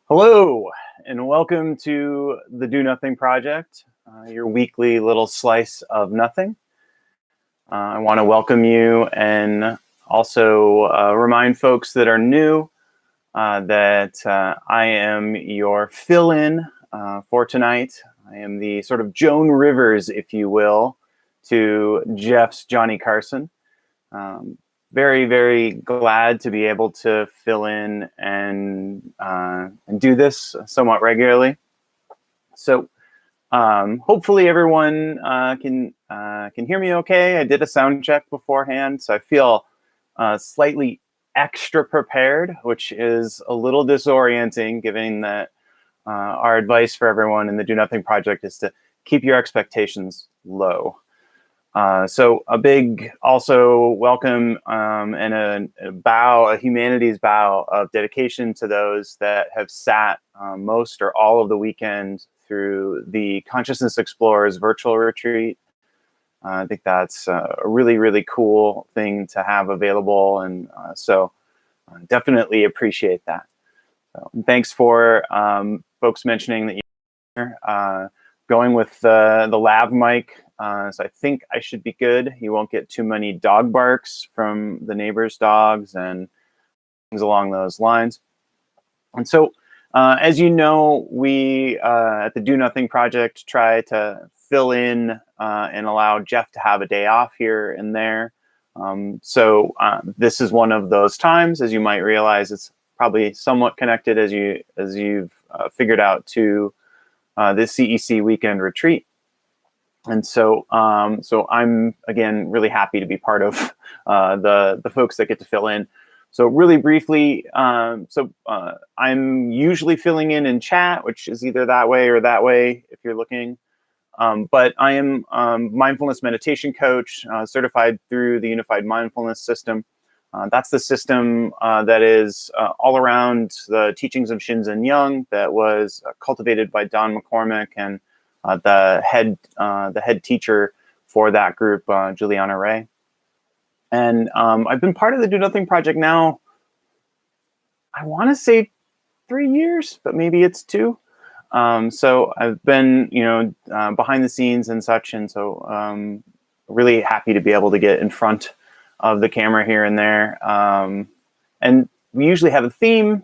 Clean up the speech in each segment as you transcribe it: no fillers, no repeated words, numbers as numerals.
Hello, and welcome to the Do Nothing Project, your weekly little slice of nothing. I want to welcome you and also remind folks that are new that I am your fill-in for tonight. I am the sort of Joan Rivers, if you will, to Jeff's Johnny Carson. Very, very glad to be able to fill in and do this somewhat regularly. So hopefully everyone can hear me okay. I did a sound check beforehand, so I feel slightly extra prepared, which is a little disorienting, given that our advice for everyone in the Do Nothing Project is to keep your expectations low. So a big also welcome and a humanities bow of dedication to those that have sat most or all of the weekend through the Consciousness Explorers virtual retreat. I think that's a really, really cool thing to have available. And so definitely appreciate that. So, thanks for folks mentioning that you're going with the lav mic. So I think I should be good. You won't get too many dog barks from the neighbors' dogs and things along those lines. And so, as you know, we at the Do Nothing Project try to fill in and allow Jeff to have a day off here and there. So this is one of those times, as you might realize. It's probably somewhat connected as you've figured out to this CEC weekend retreat. And so, so I'm again really happy to be part of the folks that get to fill in. So really briefly, I'm usually filling in chat, which is either that way or that way if you're looking. But I am mindfulness meditation coach, certified through the Unified Mindfulness System. That's the system that is all around the teachings of Shinzen Young that was cultivated by Don McCormick and the head teacher for that group, Juliana Ray. And I've been part of the Do Nothing Project now, I want to say 3 years, but maybe it's 2. So I've been, behind the scenes and such. And so really happy to be able to get in front of the camera here and there. And we usually have a theme.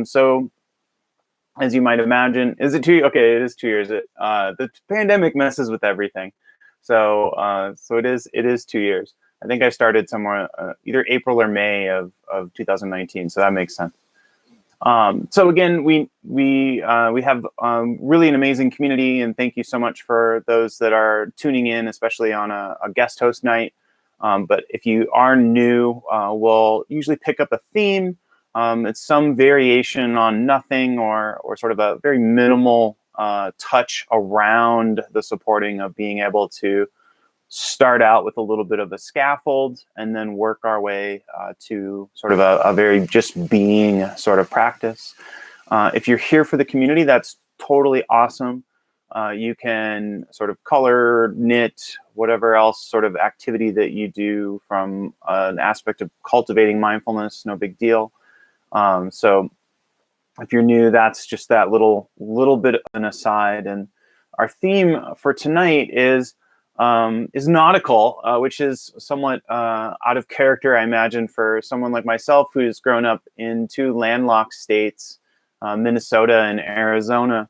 So as you might imagine, is it 2? Okay, it is 2 years. The pandemic messes with everything, so so it is 2 years. I think I started somewhere either April or May of 2019, so that makes sense. So again, we have really an amazing community, and thank you so much for those that are tuning in, especially on a guest host night. But if you are new, we'll usually pick up a theme. It's some variation on nothing or sort of a very minimal touch around the supporting of being able to start out with a little bit of a scaffold and then work our way to sort of a very just being sort of practice. If you're here for the community, that's totally awesome. You can sort of color, knit, whatever else sort of activity that you do from an aspect of cultivating mindfulness, no big deal. So if you're new, that's just that little bit of an aside. And our theme for tonight is nautical, which is somewhat out of character, I imagine, for someone like myself who's grown up in 2 landlocked states, Minnesota and Arizona.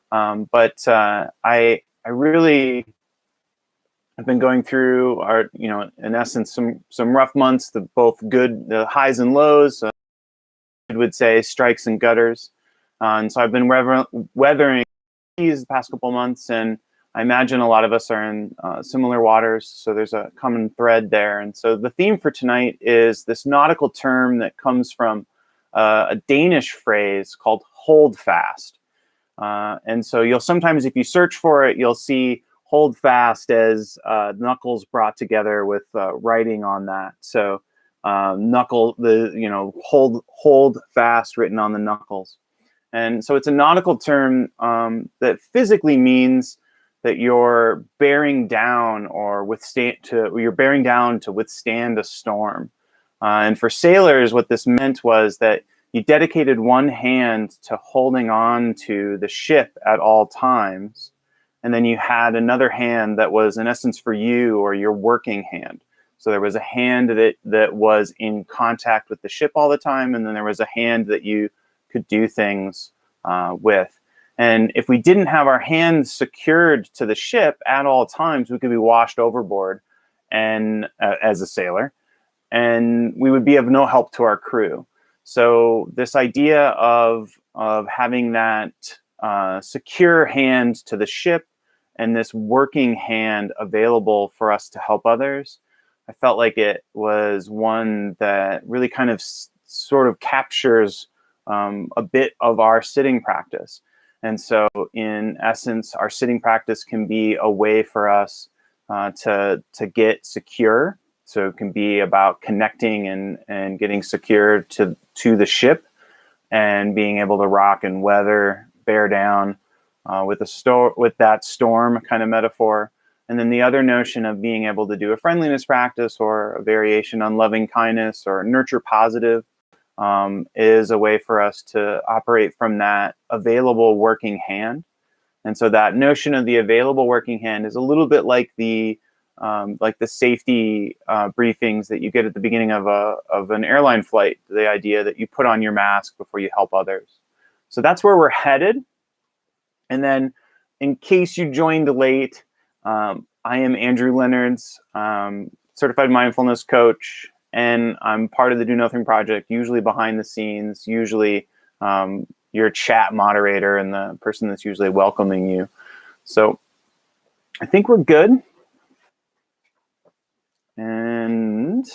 But I really have been going through in essence, some rough months, both the highs and lows. I would say strikes and gutters. And so I've been weathering these the past couple months, and I imagine a lot of us are in similar waters, so there's a common thread there. And so the theme for tonight is this nautical term that comes from a Danish phrase called hold fast. And so you'll sometimes, if you search for it, you'll see hold fast as knuckles brought together with writing on that. So hold fast written on the knuckles. And so it's a nautical term that physically means that you're bearing down you're bearing down to withstand a storm. And for sailors, what this meant was that you dedicated one hand to holding on to the ship at all times, and then you had another hand that was in essence for you, or your working hand. So there was a hand that was in contact with the ship all the time, and then there was a hand that you could do things with. And if we didn't have our hands secured to the ship at all times, we could be washed overboard, and as a sailor, and we would be of no help to our crew. So this idea of having that secure hand to the ship and this working hand available for us to help others, I felt like it was one that really kind of sort of captures a bit of our sitting practice. And so in essence, our sitting practice can be a way for us to get secure. So it can be about connecting and getting secure to the ship, and being able to rock and weather, bear down with that storm kind of metaphor. And then the other notion of being able to do a friendliness practice, or a variation on loving kindness, or nurture positive, is a way for us to operate from that available working hand. And so that notion of the available working hand is a little bit like the safety briefings that you get at the beginning of an airline flight. The idea that you put on your mask before you help others. So that's where we're headed. And then, in case you joined late, I am Andrew Lenards, certified mindfulness coach, and I'm part of the Do Nothing Project, usually behind the scenes, usually your chat moderator and the person that's usually welcoming you. So I think we're good. And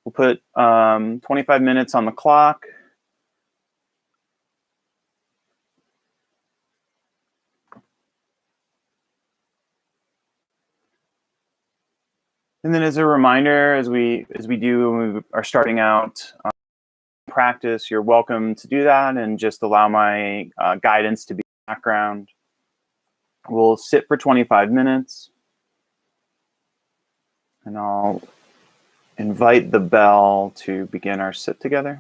we'll put 25 minutes on the clock. And then, as a reminder, as we do when we are starting out practice, you're welcome to do that and just allow my guidance to be background. We'll sit for 25 minutes, and I'll invite the bell to begin our sit together.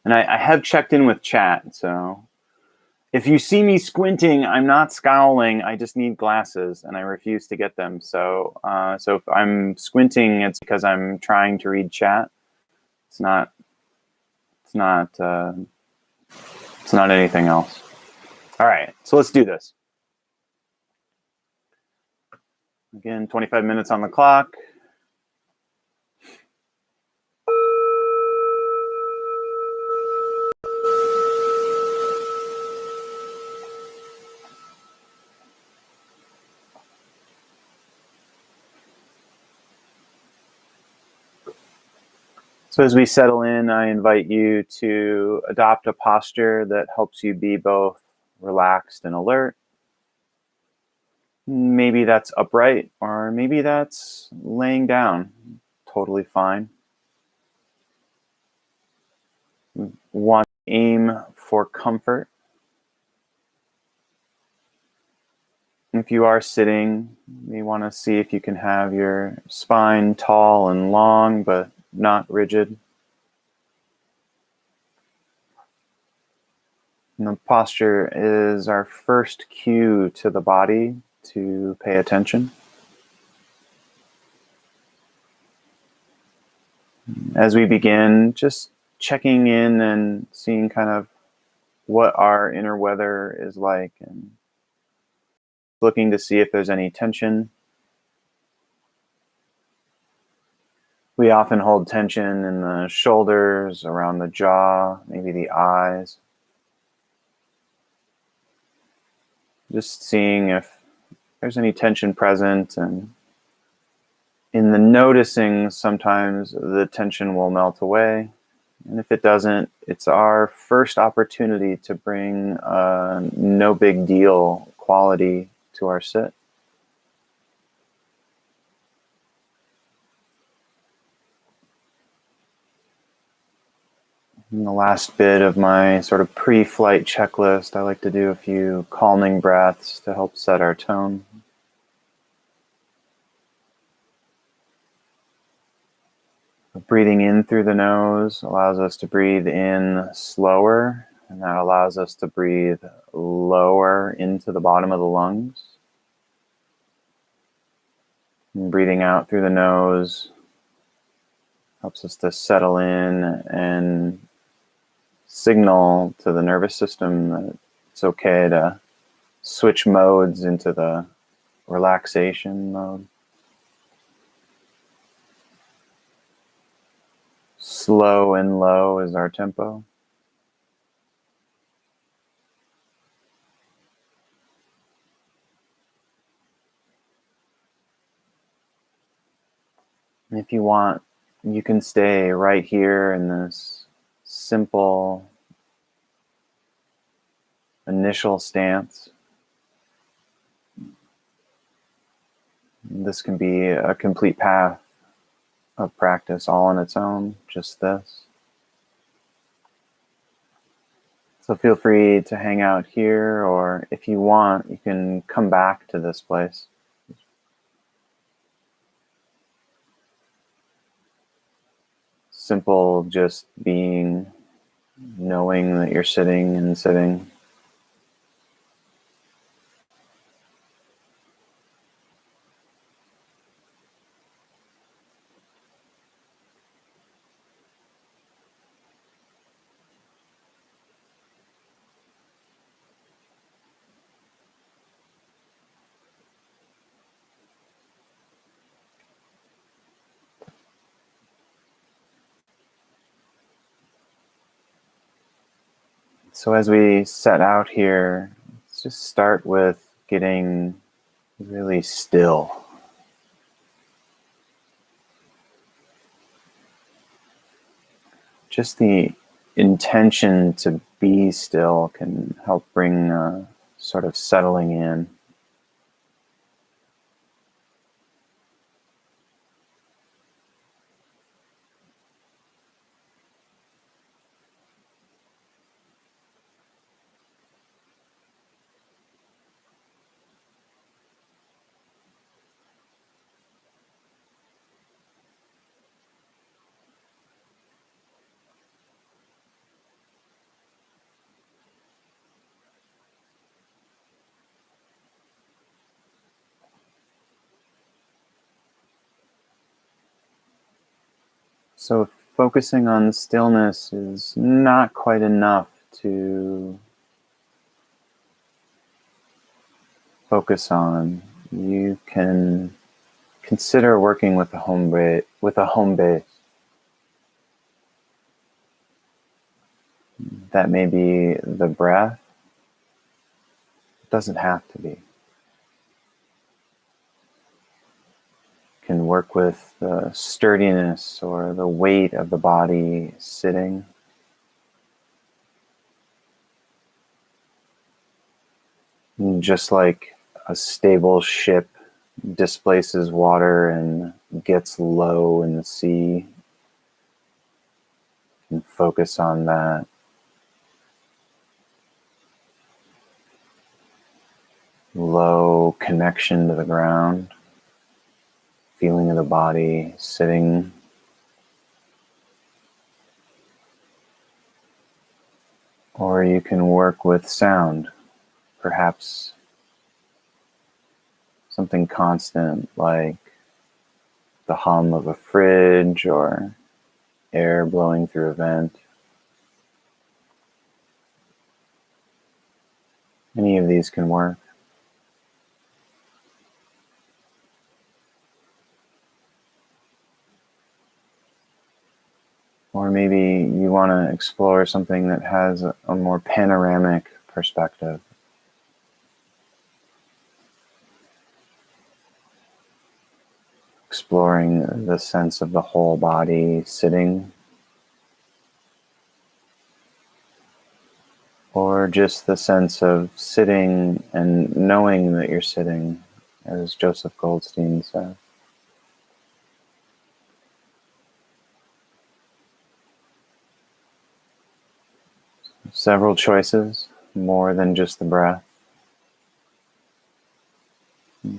And I have checked in with chat, so if you see me squinting, I'm not scowling. I just need glasses, and I refuse to get them. So if I'm squinting, it's because I'm trying to read chat. It's not anything else. All right, so let's do this. Again, 25 minutes on the clock. So as we settle in, I invite you to adopt a posture that helps you be both relaxed and alert. Maybe that's upright, or maybe that's laying down. Totally fine. Want to aim for comfort. If you are sitting, you want to see if you can have your spine tall and long, but not rigid. And the posture is our first cue to the body to pay attention. As we begin, just checking in and seeing kind of what our inner weather is like, and looking to see if there's any tension. We often hold tension in the shoulders, around the jaw, maybe the eyes. Just seeing if there's any tension present, and in the noticing, sometimes the tension will melt away. And if it doesn't, it's our first opportunity to bring a no big deal quality to our sit. In the last bit of my sort of pre-flight checklist, I like to do a few calming breaths to help set our tone. Breathing in through the nose allows us to breathe in slower, and that allows us to breathe lower into the bottom of the lungs. And breathing out through the nose helps us to settle in and signal to the nervous system that it's okay to switch modes into the relaxation mode. Slow and low is our tempo. And if you want, you can stay right here in this simple initial stance. This can be a complete path of practice all on its own, just this. So feel free to hang out here, or if you want, you can come back to this place. Simple, just being, knowing that you're sitting and sitting. So as we set out here, let's just start with getting really still. Just the intention to be still can help bring sort of settling in. So focusing on stillness is not quite enough to focus on. You can consider working with a home base. That may be the breath. It doesn't have to be. Can work with the sturdiness or the weight of the body sitting. And just like a stable ship displaces water and gets low in the sea, and focus on that. Low connection to the ground, feeling of the body sitting. Or you can work with sound, perhaps something constant like the hum of a fridge or air blowing through a vent. Any of these can work. Or maybe you want to explore something that has a more panoramic perspective. Exploring the sense of the whole body sitting. Or just the sense of sitting and knowing that you're sitting, as Joseph Goldstein said. Several choices, more than just the breath.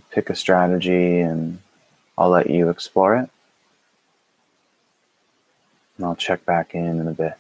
Pick a strategy and I'll let you explore it. And I'll check back in a bit.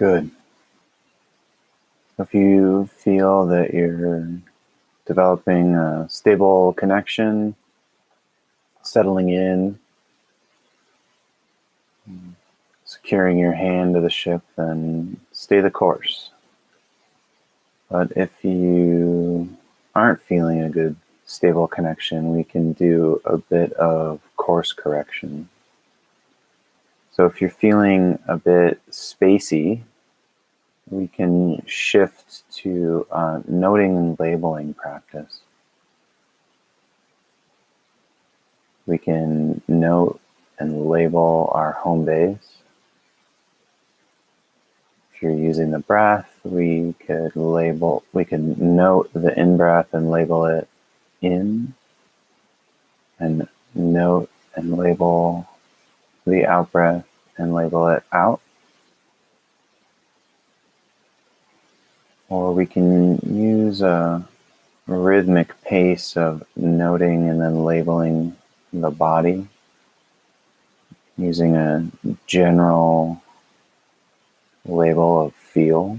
Good. If you feel that you're developing a stable connection, settling in, securing your hand to the ship, then stay the course. But if you aren't feeling a good, stable connection, we can do a bit of course correction. So if you're feeling a bit spacey, we can shift to noting and labeling practice. We can note and label our home base. If you're using the breath, we could note the in-breath and label it in, and note and label the out-breath and label it out. Or we can use a rhythmic pace of noting and then labeling the body, using a general label of feel.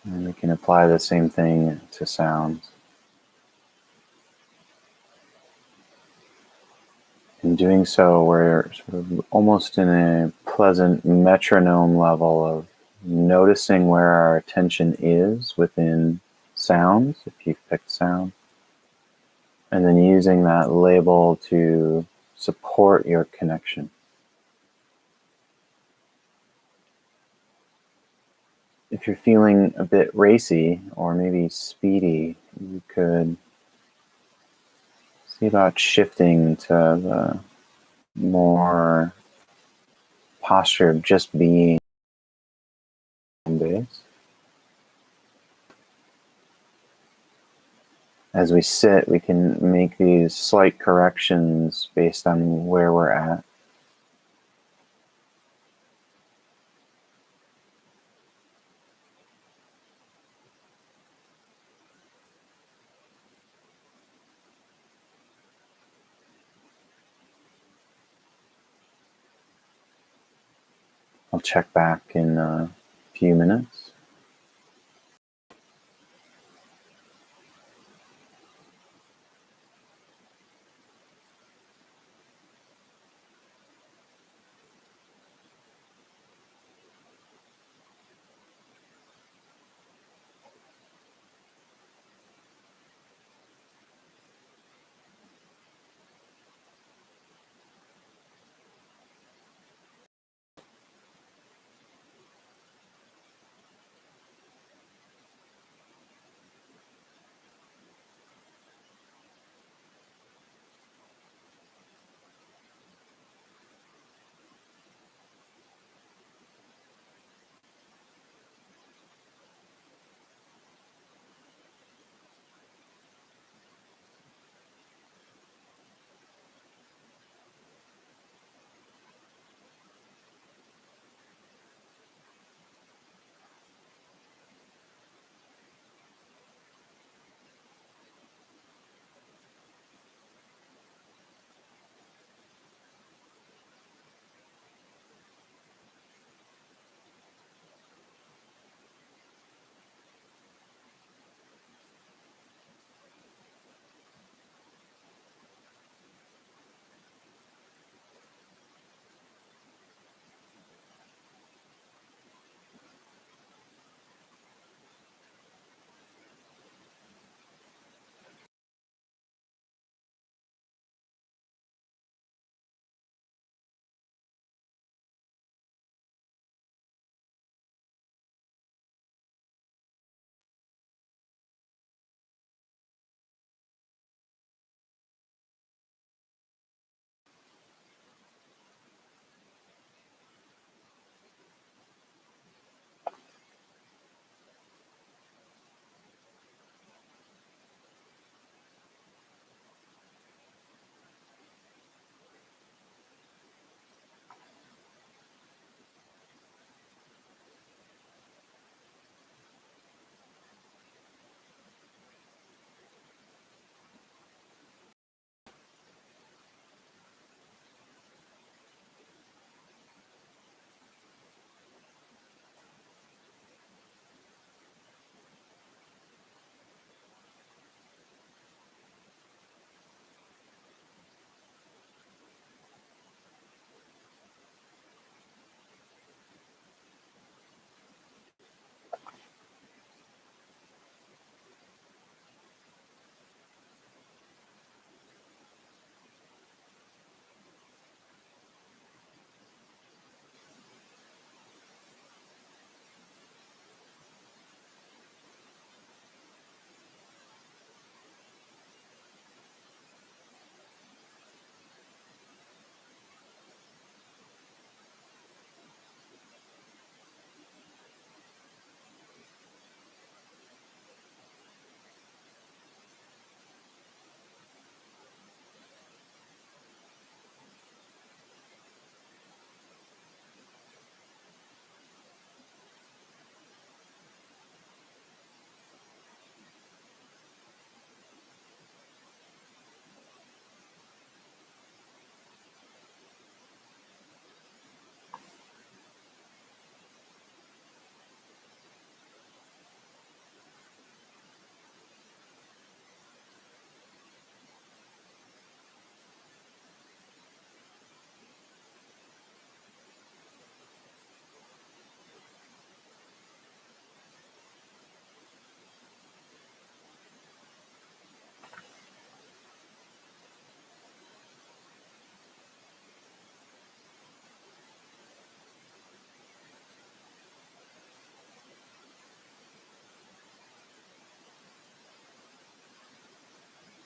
And we can apply the same thing to sounds. In doing so, we're sort of almost in a pleasant metronome level of noticing where our attention is within sounds, if you've picked sound, and then using that label to support your connection. If you're feeling a bit racy or maybe speedy, you could see about shifting to the more posture of just being home base. As we sit, we can make these slight corrections based on where we're at. I'll check back in a few minutes.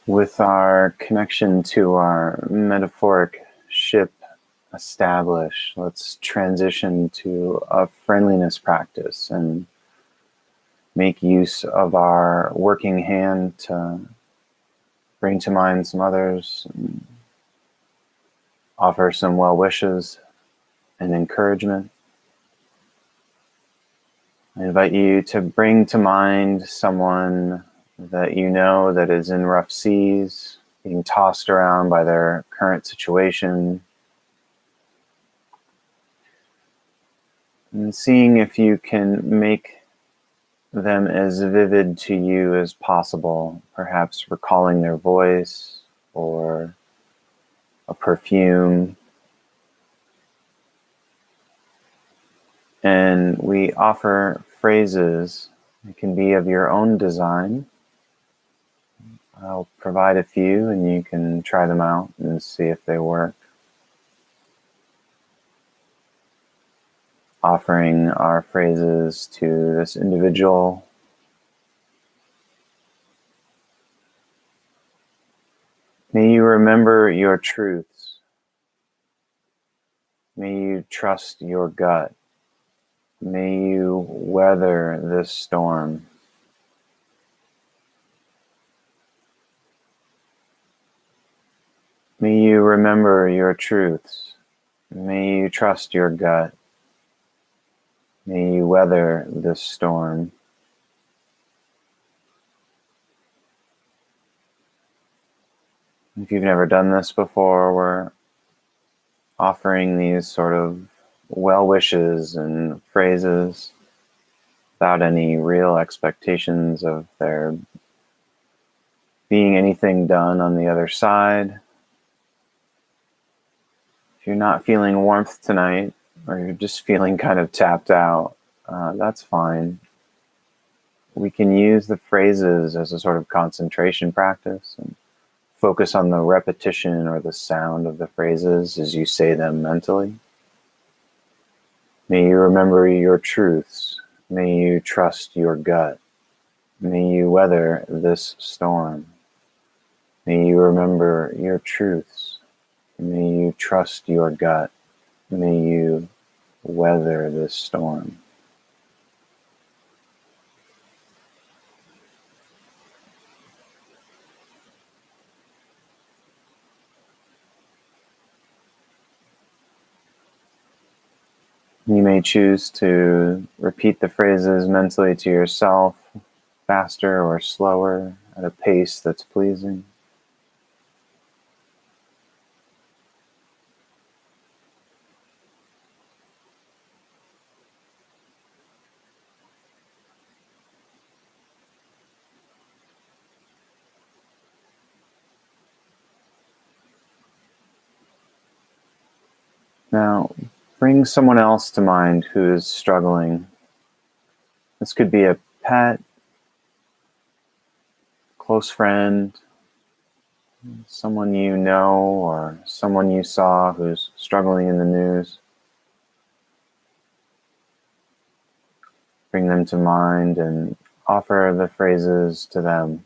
With our connection to our metaphoric ship established, let's transition to a friendliness practice and make use of our working hand to bring to mind some others, and offer some well wishes and encouragement. I invite you to bring to mind someone that you know that is in rough seas, being tossed around by their current situation, and seeing if you can make them as vivid to you as possible, perhaps recalling their voice or a perfume. And we offer phrases. It can be of your own design. I'll provide a few and you can try them out and see if they work. Offering our phrases to this individual. May you remember your truths. May you trust your gut. May you weather this storm. May you remember your truths. May you trust your gut. May you weather this storm. If you've never done this before, we're offering these sort of well wishes and phrases without any real expectations of there being anything done on the other side. If you're not feeling warmth tonight, or you're just feeling kind of tapped out, that's fine. We can use the phrases as a sort of concentration practice and focus on the repetition or the sound of the phrases as you say them mentally. May you remember your truths. May you trust your gut. May you weather this storm. May you remember your truths. May you trust your gut. May you weather this storm. You may choose to repeat the phrases mentally to yourself, faster or slower, at a pace that's pleasing. Now, bring someone else to mind who is struggling. This could be a pet, close friend, someone you know, or someone you saw who's struggling in the news. Bring them to mind and offer the phrases to them.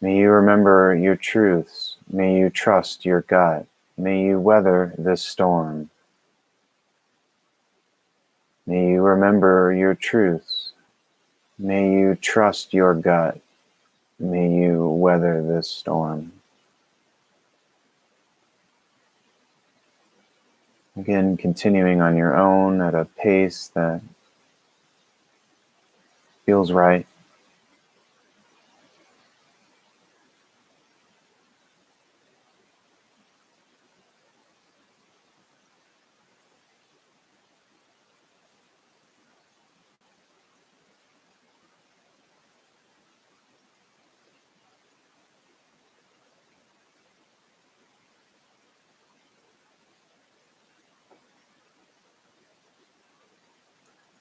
May you remember your truths. May you trust your gut. May you weather this storm. May you remember your truths. May you trust your gut. May you weather this storm. Again, continuing on your own at a pace that feels right.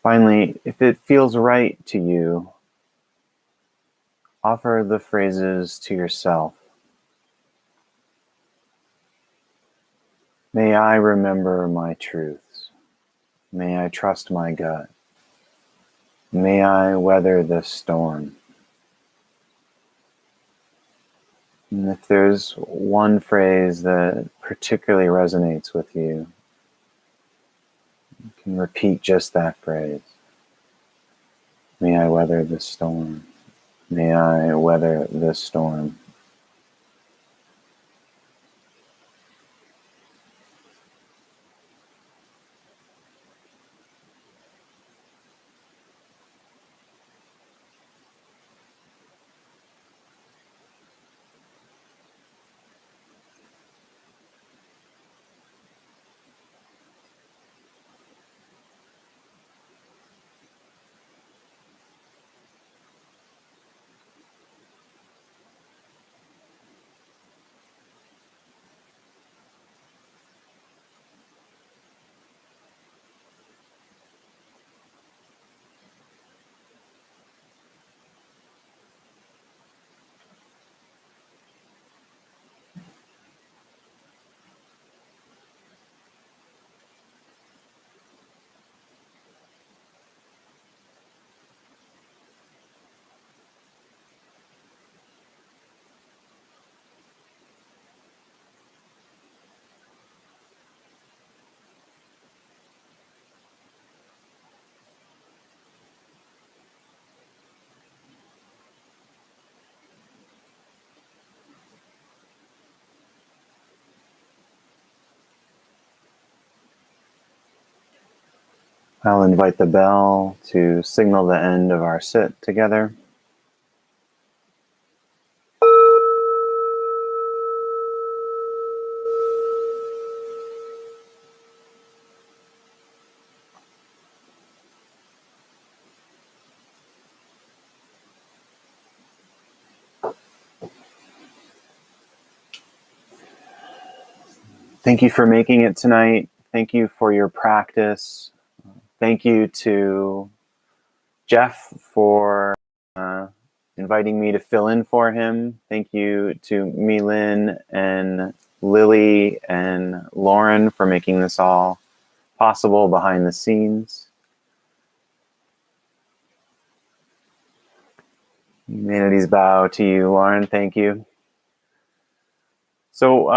Finally, if it feels right to you, offer the phrases to yourself. May I remember my truths. May I trust my gut. May I weather this storm. And if there's one phrase that particularly resonates with you, you can repeat just that phrase. May I weather this storm. May I weather this storm. I'll invite the bell to signal the end of our sit together. Thank you for making it tonight. Thank you for your practice. Thank you to Jeff for inviting me to fill in for him. Thank you to Lynn and Lily and Lauren for making this all possible behind the scenes. Humanities bow to you, Lauren. Thank you. So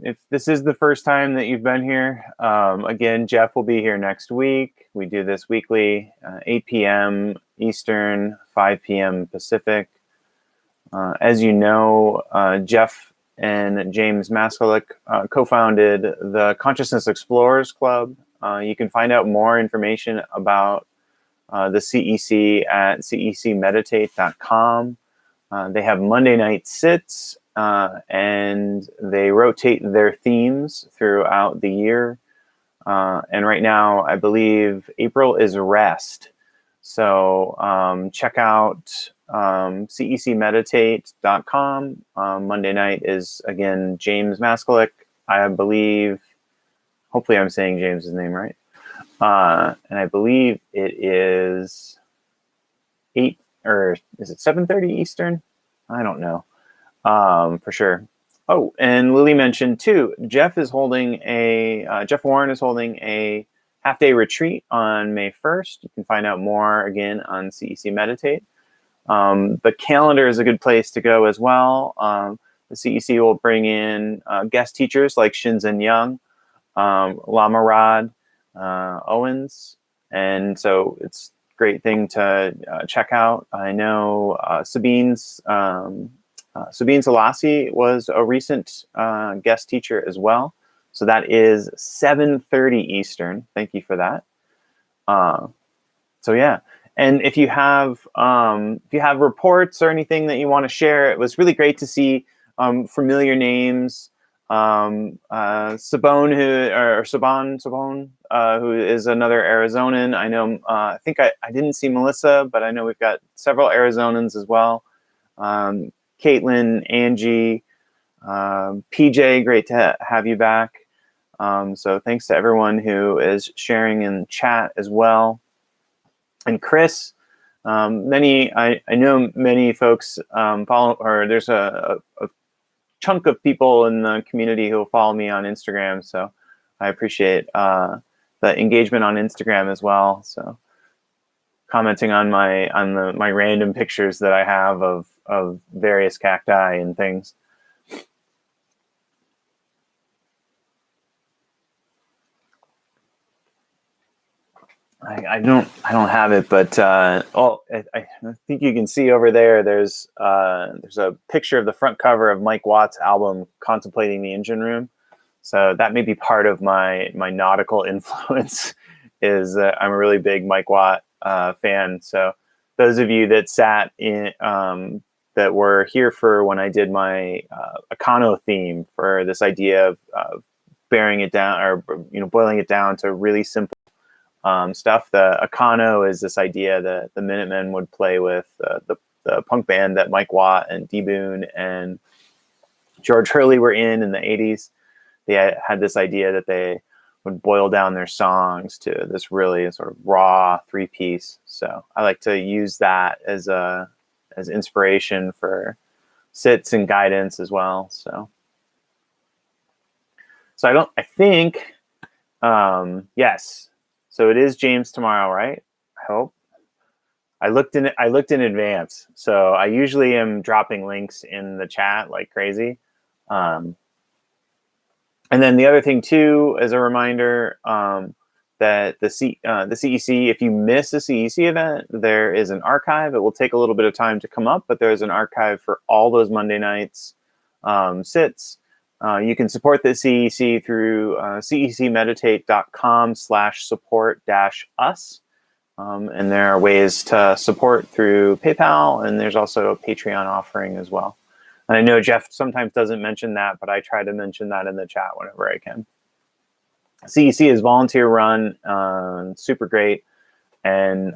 if this is the first time that you've been here, again, Jeff will be here next week. We do this weekly, 8 p.m. Eastern, 5 p.m. Pacific. As you know, Jeff and James Maskalick co-founded the Consciousness Explorers Club. You can find out more information about the CEC at cecmeditate.com. They have Monday night sits, and they rotate their themes throughout the year. And right now, I believe April is rest. So check out cecmeditate.com. Monday night is, again, James Maskalick. I believe, hopefully I'm saying James's name right. And I believe it is 8, or is it 7:30 Eastern? I don't know for sure. Oh, and Lily mentioned too, Jeff Warren is holding a half-day retreat on May 1st. You can find out more again on CEC Meditate. The calendar is a good place to go as well. The CEC will bring in guest teachers like Shinzen Young, Lama Rod Owens, and so it's a great thing to check out. I know Sabine Selassie was a recent guest teacher as well. So that is 7:30 Eastern. Thank you for that. So yeah, and if you have reports or anything that you want to share, it was really great to see familiar names. Sabone, who is another Arizonan. I know. I think I didn't see Melissa, but I know we've got several Arizonans as well. Caitlin, Angie, PJ, great to have you back. So thanks to everyone who is sharing in chat as well. And Chris, I know many folks follow, or there's a chunk of people in the community who follow me on Instagram. So I appreciate the engagement on Instagram as well. So commenting on my random pictures that I have of various cacti and things. I don't have it, but I think you can see over there. There's a picture of the front cover of Mike Watt's album "Contemplating the Engine Room." So that may be part of my nautical influence. Is I'm a really big Mike Watt fan. So those of you that sat in that were here for when I did my Econo theme for this idea of bearing it down, or boiling it down to really simple stuff. The Econo is this idea that the Minutemen would play with the punk band that Mike Watt and D Boon and George Hurley were in the 80s. They had this idea that they would boil down their songs to this really sort of raw 3-piece. So I like to use that as inspiration for sits and guidance as well. So I think yes. So it is James tomorrow, right? I hope. I looked in advance. So I usually am dropping links in the chat like crazy. And then the other thing too, as a reminder, that the CEC, if you miss a CEC event, there is an archive. It will take a little bit of time to come up, but there is an archive for all those Monday nights sits. You can support the CEC through cecmeditate.com/support-us. And there are ways to support through PayPal, and there's also a Patreon offering as well. And I know Jeff sometimes doesn't mention that, but I try to mention that in the chat whenever I can. CEC is volunteer run, super great. And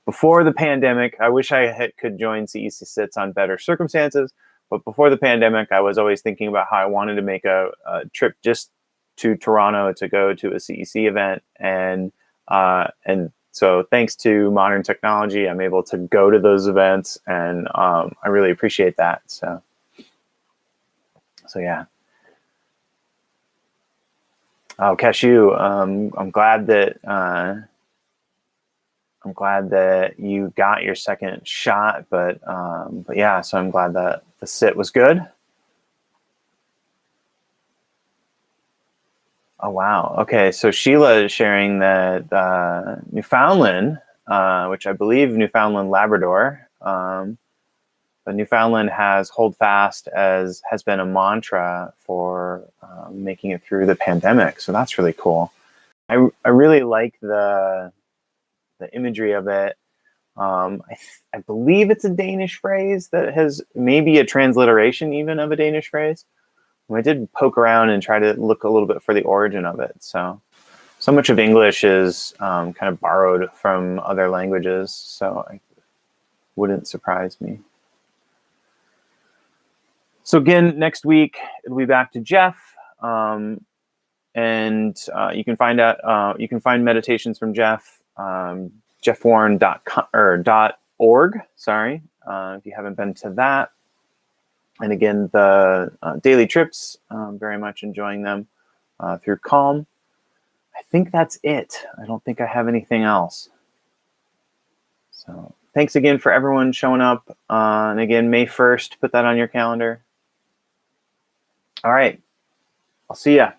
before the pandemic, I wish I could join CEC Sits on better circumstances. But before the pandemic, I was always thinking about how I wanted to make a trip just to Toronto to go to a CEC event. And so thanks to modern technology, I'm able to go to those events, and I really appreciate that. So yeah. Oh, Cashew, I'm glad that you got your second shot, but yeah, so I'm glad that the sit was good. Oh, wow. Okay, so Sheila is sharing that Newfoundland, which I believe Newfoundland Labrador, but Newfoundland has hold fast has been a mantra for making it through the pandemic. So that's really cool. I really like the imagery of it. I believe it's a Danish phrase that has maybe a transliteration even of a Danish phrase. I did poke around and try to look a little bit for the origin of it. So much of English is kind of borrowed from other languages, so it wouldn't surprise me. So again, next week it'll be back to Jeff, and you can find out you can find meditations from Jeff, jeffwarren.org. Sorry, if you haven't been to that. And again, the daily trips, very much enjoying them through Calm. I think that's it. I don't think I have anything else. So thanks again for everyone showing up. And again, May 1st, put that on your calendar. All right. I'll see ya.